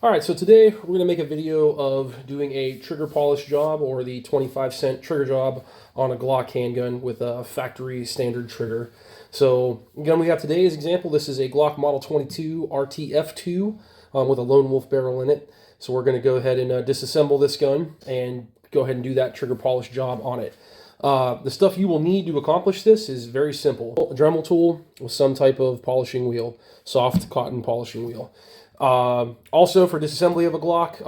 All right, so today we're going to make a video of doing a trigger polish job, or the 25-cent trigger job on a Glock handgun with a factory standard trigger. So the gun we have today as example, this is a Glock Model 22 RTF2 with a lone wolf barrel in it. So we're going to go ahead and disassemble this gun and go ahead and do that trigger polish job on it. The stuff you will need to accomplish this is very simple. A Dremel tool with some type of polishing wheel, soft cotton polishing wheel. Also for disassembly of a Glock,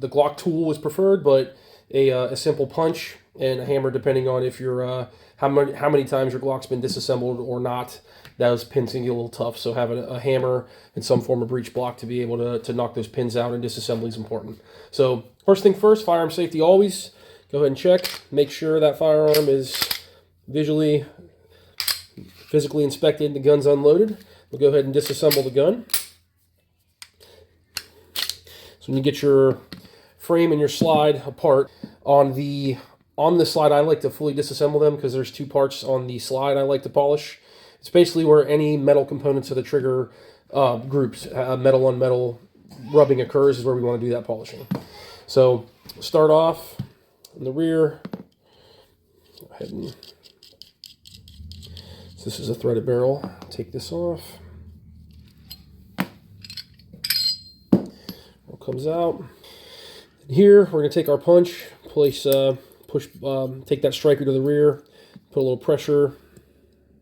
the Glock tool was preferred, but a simple punch and a hammer, depending on if you're how many times your Glock's been disassembled or not. Those pins can get a little tough, so having a hammer and some form of breech block to be able to knock those pins out in disassembly is important. So first thing first, firearm safety always. Go ahead and check. Make sure that firearm is physically inspected, the gun's unloaded. We'll go ahead and disassemble the gun. So when you get your frame and your slide apart, on the slide I like to fully disassemble them because there's two parts on the slide I like to polish. It's basically where any metal components of the trigger groups, metal on metal rubbing occurs, is where we want to do that polishing. So start off in the rear. Go ahead and, so this is a threaded barrel. Take this off. Comes out. And here we're going to take our punch, take that striker to the rear, put a little pressure.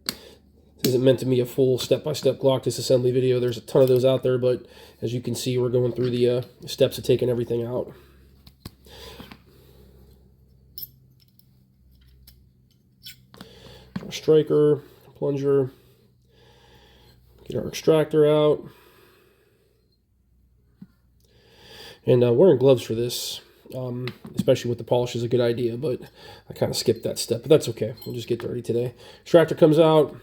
This isn't meant to be a full step-by-step Glock disassembly video. There's a ton of those out there, but as you can see, we're going through the steps of taking everything out. Our striker, plunger, get our extractor out. And wearing gloves for this, especially with the polish, is a good idea, but I kind of skipped that step, but that's okay. We'll just get dirty today. Extractor comes out,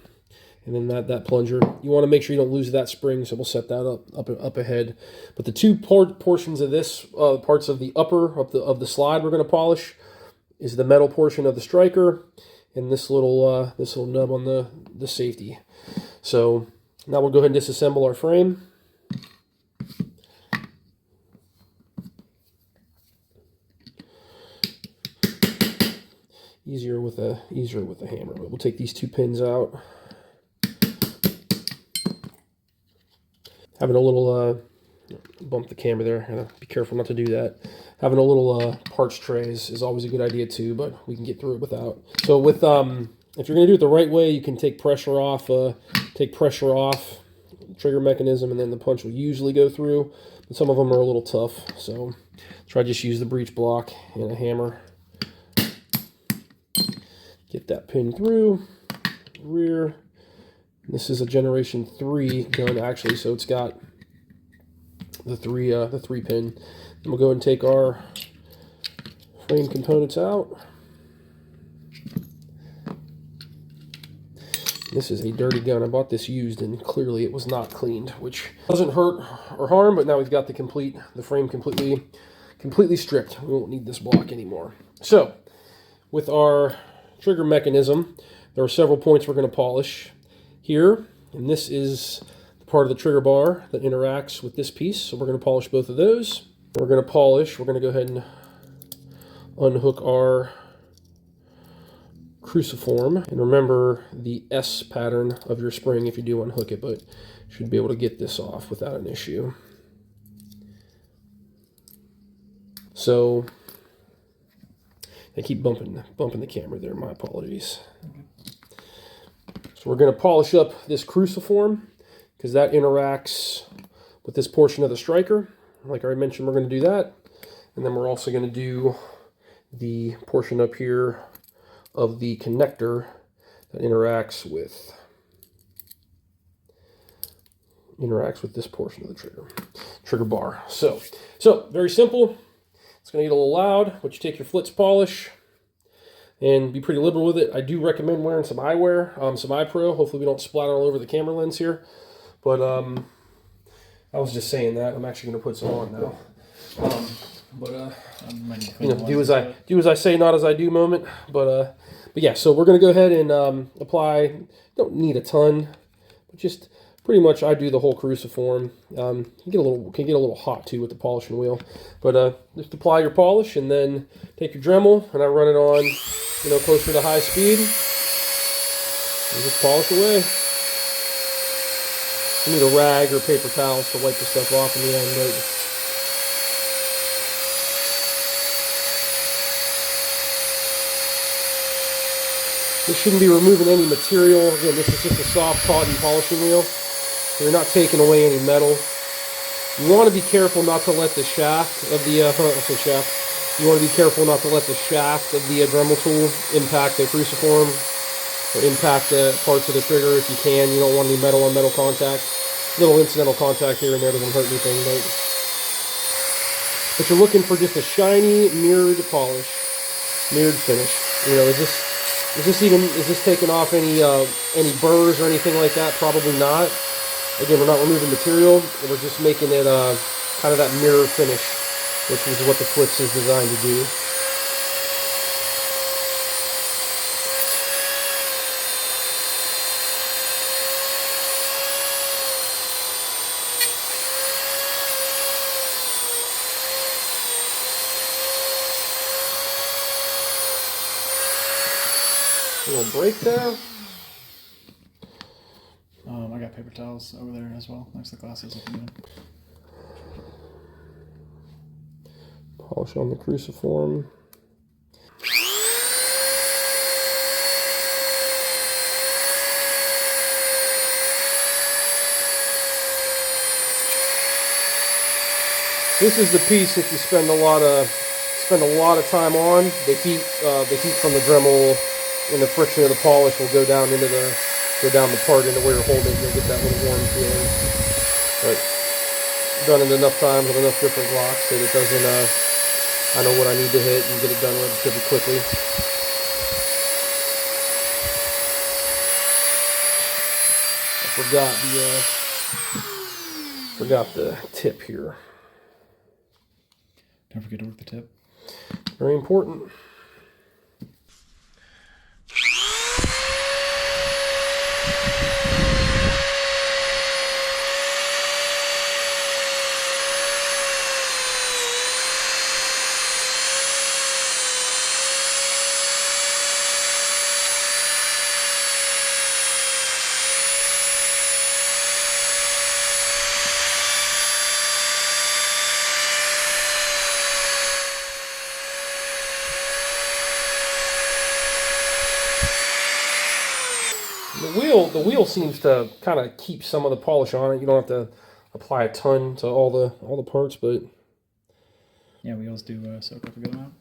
and then that plunger. You want to make sure you don't lose that spring, so we'll set that up ahead. But the two portions of this, parts of the upper of the slide we're going to polish, is the metal portion of the striker, and this little nub on the safety. So now we'll go ahead and disassemble our frame. Easier with a hammer, but we'll take these two pins out. Having a little bump the camera there. Be careful not to do that. Having a little parts tray is always a good idea too, but we can get through it without. So with if you're going to do it the right way, you can take pressure off. Take pressure off the trigger mechanism, and then the punch will usually go through. But some of them are a little tough, so try to just use the breech block and a hammer. Get that pin through, rear. This is a Generation 3 gun, actually, so it's got the three pin. Then we'll go ahead and take our frame components out. This is a dirty gun. I bought this used, and clearly it was not cleaned, which doesn't hurt or harm, but now we've got the frame completely stripped. We won't need this block anymore. So, with our trigger mechanism, there are several points we're going to polish here, and this is the part of the trigger bar that interacts with this piece, so we're going to polish both of those. We're going to go ahead and unhook our cruciform, and remember the S pattern of your spring if you do unhook it, but you should be able to get this off without an issue. So I keep bumping the camera there, my apologies. So we're going to polish up this cruciform because that interacts with this portion of the striker. Like I already mentioned, we're going to do that. And then we're also going to do the portion up here of the connector that interacts with this portion of the trigger bar. So very simple. It's going to get a little loud, but you take your Flitz polish and be pretty liberal with it. I do recommend wearing some eyewear, some eye pro. Hopefully we don't splatter all over the camera lens here. But I was just saying that. I'm actually going to put some on now. Do as I say, not as I do moment. But yeah, so we're going to go ahead and apply. Don't need a ton, but just pretty much I do the whole cruciform. Can get a little hot too with the polishing wheel, but just apply your polish and then take your Dremel and I run it on, closer to high speed and just polish away. You need a rag or paper towels to wipe the stuff off in the end. But this shouldn't be removing any material. Again, this is just a soft cotton polishing wheel. So you're not taking away any metal. You want to be careful not to let the shaft of the, you want to be careful not to let the shaft of the Dremel tool impact the cruciform or impact the parts of the trigger if you can. You don't want any metal on metal contact. Little incidental contact here and there doesn't hurt anything, but you're looking for just a shiny, mirrored polish, mirrored finish. Is this taking off any burrs or anything like that? Probably not. Again, we're not removing material. We're just making it kind of that mirror finish, which is what the Flitz is designed to do. A little break there. I got paper towels over there as well, next to the glasses. Polish on the cruciform. This is the piece that you spend a lot of time on. The heat from the Dremel and the friction of the polish will go down the part into where you're holding it, and you'll get that little warm feeling. But done it enough times with enough different Glocks that it doesn't. I know what I need to hit and get it done relatively quickly. I forgot the tip here. Don't forget to work the tip. Very important. The wheel seems to kind of keep some of the polish on it. You don't have to apply a ton to all the parts, but yeah, wheels do soak up a good amount.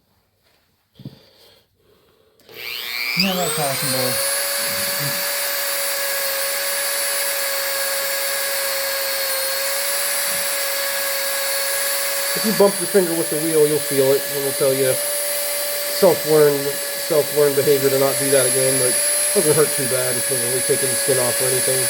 Yeah, that polishing bowl. If you bump your finger with the wheel, you'll feel it, and it'll tell you self-learned behavior to not do that again, but it doesn't hurt too bad. It doesn't really take any skin off or anything.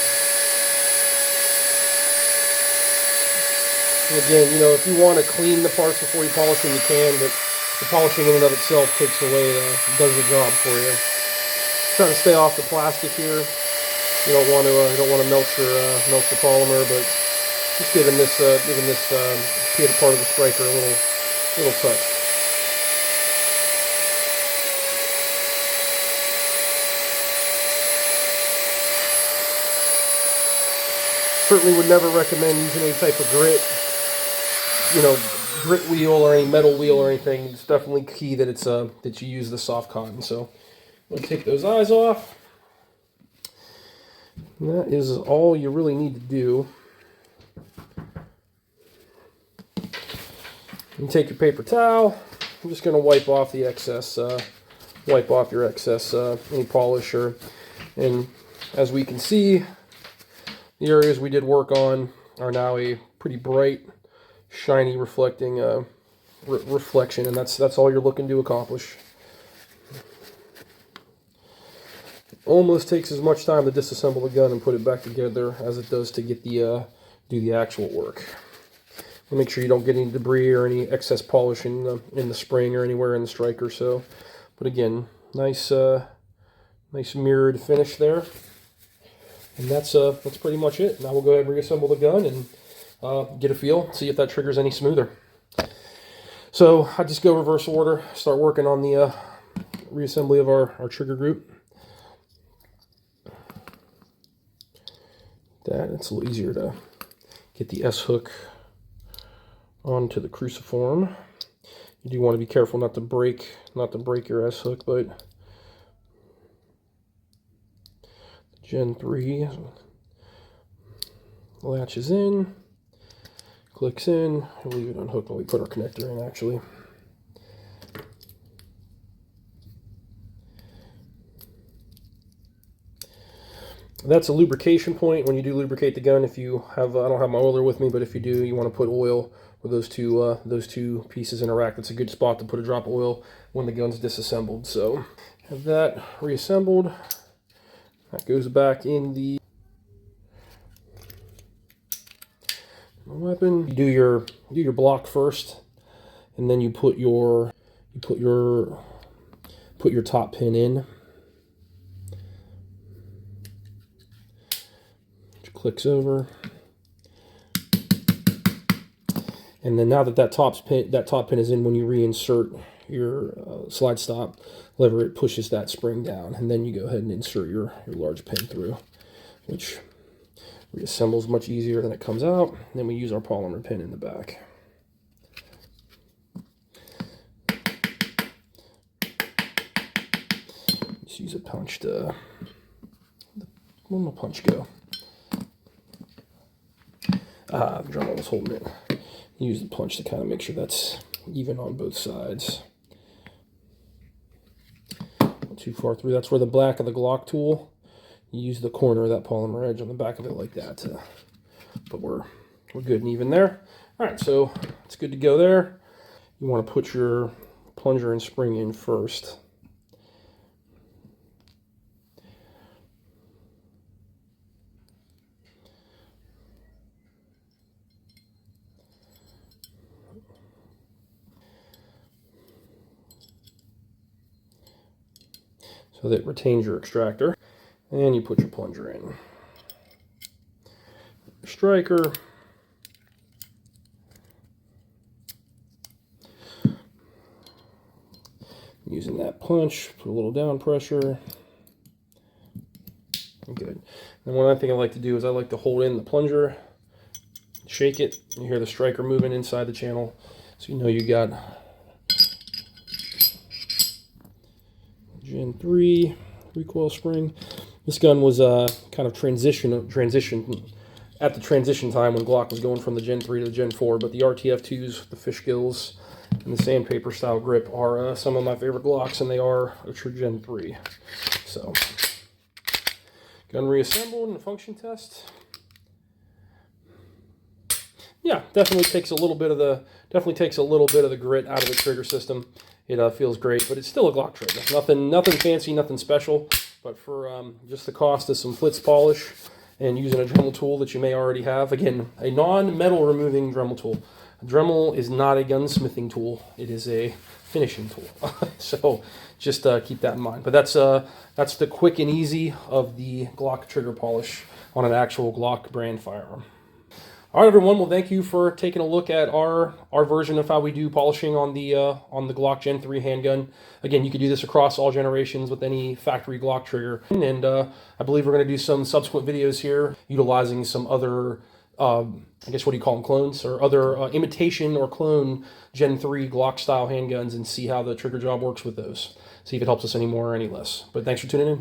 And again, if you want to clean the parts before you polish them, you can, but the polishing in and of itself does the job for you. Trying to stay off the plastic here. You don't want to melt your polymer, but just giving this piece part of the striker a little touch. Certainly would never recommend using any type of grit wheel or any metal wheel or anything. It's definitely key that that you use the soft cotton. So I'm gonna take those eyes off. And that is all you really need to do. You take your paper towel. I'm just gonna wipe off the excess, wipe off your excess any polish and as we can see, the areas we did work on are now a pretty bright, shiny, reflecting reflection, and that's all you're looking to accomplish. It almost takes as much time to disassemble the gun and put it back together as it does to get do the actual work. Make sure you don't get any debris or any excess polish in the spring or anywhere in the striker. So, but again, nice mirrored finish there. And that's pretty much it. Now we'll go ahead and reassemble the gun and get a feel, see if that trigger's any smoother. So I just go reverse order, start working on the reassembly of our trigger group. It's a little easier to get the S-hook onto the cruciform. You do want to be careful not to break your S-hook, but Gen 3 latches in, clicks in. We'll leave it unhooked when we put our connector in, actually. That's a lubrication point when you do lubricate the gun. If you have, I don't have my oiler with me, but if you do, you want to put oil where those two pieces interact. That's a good spot to put a drop of oil when the gun's disassembled. So have that reassembled. That goes back in the weapon. You do your block first, and then you put your top pin in. Clicks over, and then now that top pin is in, when you reinsert your slide stop lever, it pushes that spring down, and then you go ahead and insert your large pin through, which reassembles much easier than it comes out. And then we use our polymer pin in the back. Just use a punch to, where'd my punch go? The Dremel was holding it. Use the punch to kind of make sure that's even on both sides. Not too far through. That's where the black of the Glock tool, you use the corner of that polymer edge on the back of it like that. But we're good and even there. All right, so it's good to go there. You want to put your plunger and spring in first. So that retains your extractor, and you put your plunger in. Your striker. Using that punch, put a little down pressure. Good. And one other thing I like to do is I like to hold in the plunger, shake it. You hear the striker moving inside the channel, so you know you got Gen 3 recoil spring. This gun was kind of transition at the transition time when Glock was going from the Gen 3 to the Gen 4, but the RTF2s, the fish gills, and the sandpaper style grip are some of my favorite Glocks, and they are a true Gen 3. So, gun reassembled and function test. Yeah, definitely takes a little bit of the grit out of the trigger system. It feels great, but it's still a Glock trigger. Nothing fancy, nothing special. But for just the cost of some flitz polish and using a Dremel tool that you may already have, again, a non-metal removing Dremel tool. A Dremel is not a gunsmithing tool; it is a finishing tool. So just keep that in mind. But that's the quick and easy of the Glock trigger polish on an actual Glock brand firearm. All right, everyone. Well, thank you for taking a look at our version of how we do polishing on the Glock Gen 3 handgun. Again, you could do this across all generations with any factory Glock trigger. And I believe we're going to do some subsequent videos here utilizing some other, I guess, what do you call them, clones? Or other imitation or clone Gen 3 Glock style handguns, and see how the trigger job works with those. See if it helps us any more or any less. But thanks for tuning in.